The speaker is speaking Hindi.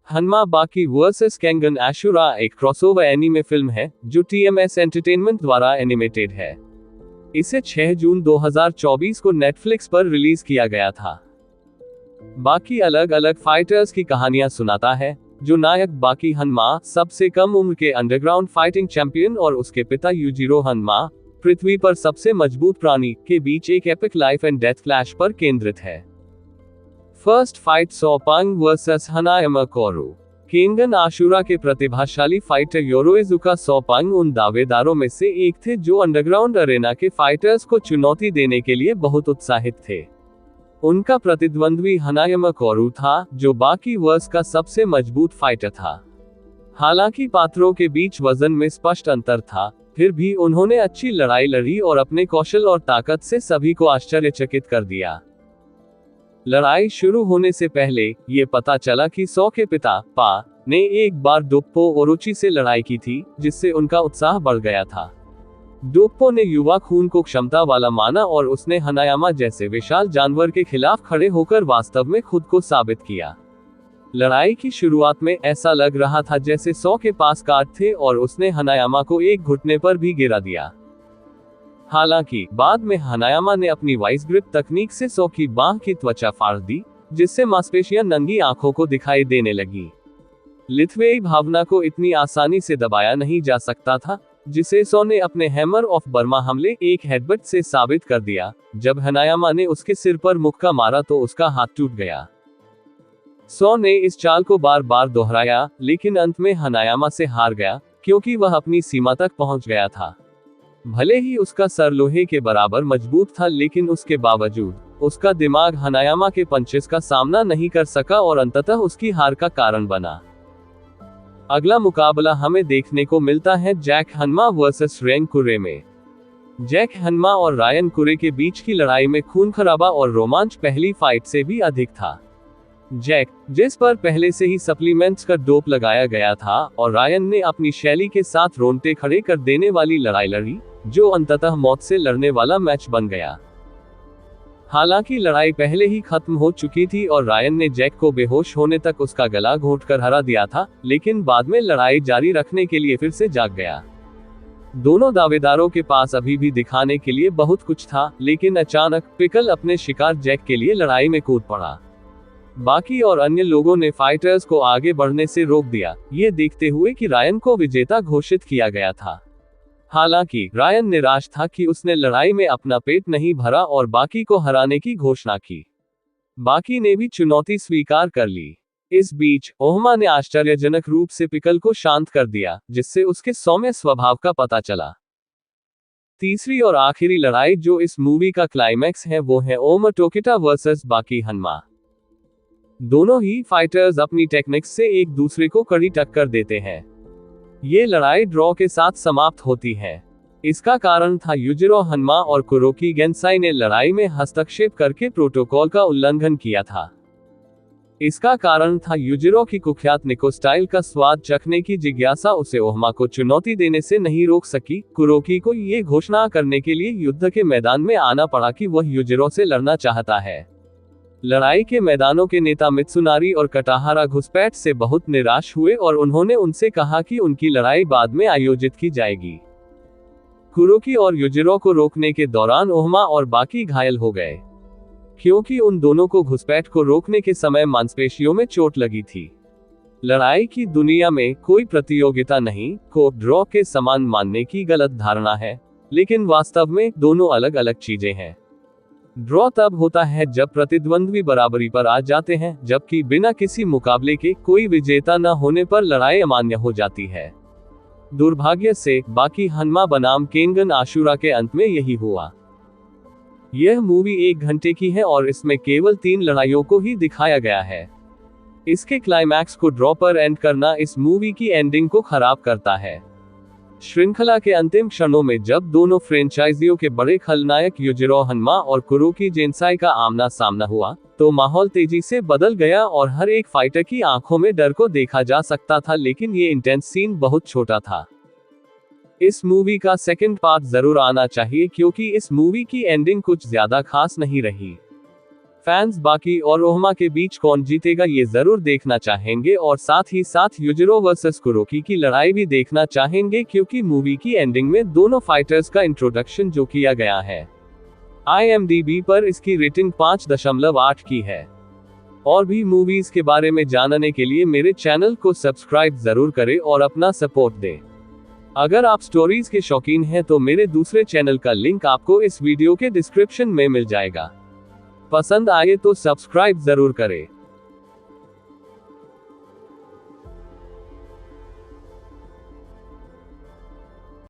हन्मा बाकी वर्सेस केंगन आशुरा एक क्रॉसओवर एनीमे फिल्म है जो TMS एंटरटेनमेंट द्वारा एनिमेटेड है। इसे 6 जून 2024 को नेटफ्लिक्स पर रिलीज किया गया था। बाकी अलग अलग फाइटर्स की कहानियां सुनाता है, जो नायक बाकी हन्मा सबसे कम उम्र के अंडरग्राउंड फाइटिंग चैंपियन और उसके पिता यूजिरो हन्मा पृथ्वी पर सबसे मजबूत प्राणी के बीच एक epic life and death clash पर केंद्रित है। फर्स्ट फाइट सोपांग वर्सेस हनायामा कोरू। केंगन आशुरा के प्रतिभाशाली फाइटर योरोइजुका सोपांग उन दावेदारों में से एक थे जो अंडरग्राउंड अरेना के फाइटर्स को चुनौती देने के लिए बहुत उत्साहित थे। उनका प्रतिद्वंद्वी हनायामा कोरू था, जो बाकी वर्स का सबसे मजबूत फाइटर था। हालांकि पात्रों के बीच वजन में स्पष्ट अंतर था, फिर भी उन्होंने अच्छी लड़ाई लड़ी और अपने कौशल और ताकत से सभी को आश्चर्यचकित कर दिया। लड़ाई शुरू होने से पहले ये पता चला कि सो के पिता पा ने एक बार डोप्पो ओरोची से लड़ाई की थी, जिससे उनका उत्साह बढ़ गया था। डोप्पो ने युवा खून को क्षमता वाला माना और उसने हनायामा जैसे विशाल जानवर के खिलाफ खड़े होकर वास्तव में खुद को साबित किया। लड़ाई की शुरुआत में ऐसा लग रहा था जैसे सो के पास कार्ड थे और उसने हनायामा को एक घुटने पर भी गिरा दिया। हालांकि बाद में हनायामा ने अपनी वाइस ग्रिप तकनीक से सो की बांह की त्वचा फाड़ दी, जिससे मांसपेशियां नंगी आंखों को दिखाई देने लगी। लिथुएई भावना को इतनी आसानी से दबाया नहीं जा सकता था, जिसे सो ने अपने हैमर ऑफ बर्मा हमले एक हेडबट से साबित कर दिया। जब हनायामा ने उसके सिर पर मुक्का मारा तो उसका हाथ टूट गया। सो ने इस चाल को बार बार दोहराया, लेकिन अंत में हनायामा से हार गया, क्योंकि वह अपनी सीमा तक पहुंच गया था। भले ही उसका सर लोहे के बराबर मजबूत था, लेकिन उसके बावजूद उसका दिमाग हनायामा के पंचेस का सामना नहीं कर सका और अंततः उसकी हार का कारण बना। अगला मुकाबला हमें देखने को मिलता है जैक हन्मा वर्सेस रैन कुरे में। जैक हन्मा और रायन कुरे के बीच की लड़ाई में खून खराबा और रोमांच पहली फाइट से भी अधिक था। जैक, जिस पर पहले से ही सप्लीमेंट्स का डोप लगाया गया था, और रायन ने अपनी शैली के साथ रोंगटे खड़े कर देने वाली लड़ाई लड़ी, जो अंततः मौत से लड़ने वाला मैच बन गया। हालांकि लड़ाई पहले ही खत्म हो चुकी थी और रायन ने जैक को बेहोश होने तक उसका गला घोंटकर हरा दिया था, लेकिन बाद में लड़ाई जारी रखने के लिए फिर से जाग गया। दोनों दावेदारों के पास अभी भी दिखाने के लिए बहुत कुछ था, लेकिन अचानक पिकल अपने शिकार जैक के लिए लड़ाई में कूद पड़ा। बाकी और अन्य लोगों ने फाइटर्स को आगे बढ़ने से रोक दिया, ये देखते हुए कि रायन को विजेता घोषित किया गया था। हालांकि रायन निराश था कि उसने लड़ाई में अपना पेट नहीं भरा और बाकी को हराने की घोषणा की। बाकी ने भी चुनौती स्वीकार कर ली। इस बीच ओहमा ने आश्चर्यजनक रूप से पिकल को शांत कर दिया, जिससे उसके सौम्य स्वभाव का पता चला। तीसरी और आखिरी लड़ाई जो इस मूवी का क्लाइमैक्स है वो है ओमा टोकिटा वर्सेस बाकी हन्मा। दोनों ही फाइटर्स अपनी टेक्निक्स से एक दूसरे को कड़ी टक्कर देते हैं। ये लड़ाई ड्रॉ के साथ समाप्त होती है। इसका कारण था यूजिरो हन्मा और कुरोकी गेंसाई ने लड़ाई में हस्तक्षेप करके प्रोटोकॉल का उल्लंघन किया था। इसका कारण था यूजिरो की कुख्यात निको स्टाइल का स्वाद चखने की जिज्ञासा उसे ओहमा को चुनौती देने से नहीं रोक सकी। कुरोकी को ये घोषणा करने के लिए युद्ध के मैदान में आना पड़ा कि वह यूजिरो से लड़ना चाहता है। लड़ाई के मैदानों के नेता मित्सुनारी और कटाहारा घुसपैठ से बहुत निराश हुए और उन्होंने उनसे कहा कि उनकी लड़ाई बाद में आयोजित की जाएगी। कुरोकी और यूजिरो को रोकने के दौरान ओहमा और बाकी घायल हो गए, क्योंकि उन दोनों को घुसपैठ को रोकने के समय मांसपेशियों में चोट लगी थी। लड़ाई की दुनिया में कोई प्रतियोगिता नहीं को ड्रॉ के समान मानने की गलत धारणा है, लेकिन वास्तव में दोनों अलग अलग चीजें हैं। ड्रॉ तब होता है जब प्रतिद्वंद्वी बराबरी पर आ जाते हैं, जबकि बिना किसी मुकाबले के कोई विजेता न होने पर लड़ाई अमान्य हो जाती है। दुर्भाग्य से बाकी हन्मा बनाम केंगन आशुरा के अंत में यही हुआ। यह मूवी 1 घंटे की है और इसमें केवल 3 लड़ाइयों को ही दिखाया गया है। इसके क्लाइमैक्स को ड्रॉ पर एंड करना इस मूवी की एंडिंग को खराब करता है। श्रृंखला के अंतिम क्षणों में जब दोनों फ्रेंचाइजियों के बड़े खलनायक यूजिरो हन्मा और कुरोकी गेंसाई का आमना सामना हुआ, तो माहौल तेजी से बदल गया और हर एक फाइटर की आंखों में डर को देखा जा सकता था, लेकिन ये इंटेंस सीन बहुत छोटा था। इस मूवी का सेकंड पार्ट जरूर आना चाहिए, क्योंकि इस मूवी की एंडिंग कुछ ज्यादा खास नहीं रही। फैंस बाकी और रोहमा के बीच कौन जीतेगा ये जरूर देखना चाहेंगे, और साथ ही साथ युजिरो वर्सेस कुरोकी की लड़ाई भी देखना चाहेंगे, क्योंकि मूवी की एंडिंग में दोनों फाइटर्स का इंट्रोडक्शन जो किया गया है। IMDb पर इसकी रेटिंग 5.8 की है। और भी मूवीज के बारे में जानने के लिए मेरे चैनल को सब्सक्राइब जरूर करें और अपना सपोर्ट दें। अगर आप स्टोरीज के शौकीन हैं तो मेरे दूसरे चैनल का लिंक आपको इस वीडियो के डिस्क्रिप्शन में मिल जाएगा। पसंद आए तो सब्सक्राइब जरूर करें।